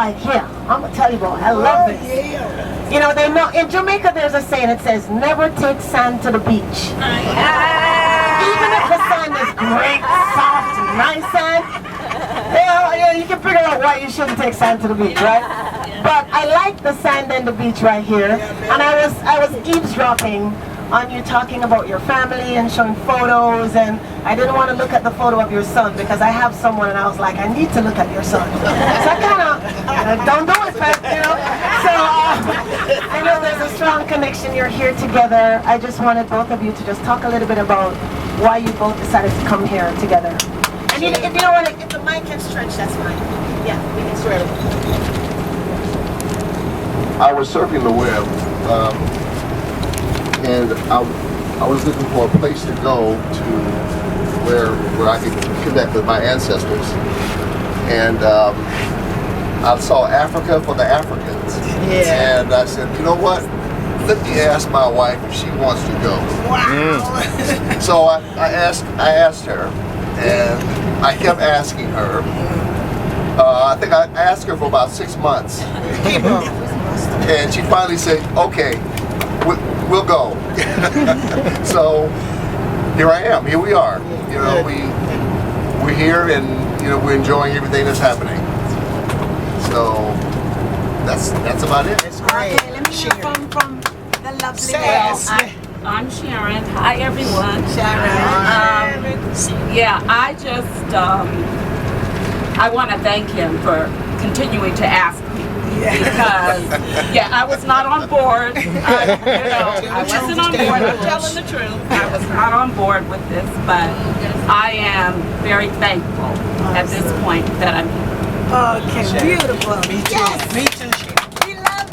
like, yeah, I'm gonna tell you what, I love this. You know, they know in Jamaica there's a saying, it says, never take sand to the beach. Even if the sand is great, soft, nice sand, you can figure out why you shouldn't take sand to the beach, right? But I like the sand and the beach right here, and I was eavesdropping on you talking about your family and showing photos, and I didn't want to look at the photo of your son because I have someone, and I was like, I need to look at your son. So I kind of don't do it, but you know. So I know there's a strong connection. You're here together. I just wanted both of you to just talk a little bit about why you both decided to come here together. And if you don't want to, if the mic can stretch, that's fine. Yeah, we can stretch it. I was surfing the web, and I was looking for a place to go to where I could connect with my ancestors. And I saw Africa for the Africans. Yeah. And I said, you know what? Let me ask my wife if she wants to go. Wow. So I asked her, and I kept asking her. I think I asked her for about 6 months. And she finally said, okay, we'll go. So here I am, here we are. You know, we're here, and you know, we're enjoying everything that's happening. So that's about it. It's great. Okay, let me hear from the lovely Yes. I'm Sharon. Hi, everyone. Sharon. Yeah, I just, I want to thank him for continuing to ask me. Because, yeah, I was not on board. I wasn't on board. I'm telling the truth. I was not on board with this, but I am very thankful at this point that I'm here. Okay, beautiful. Me too. Me too.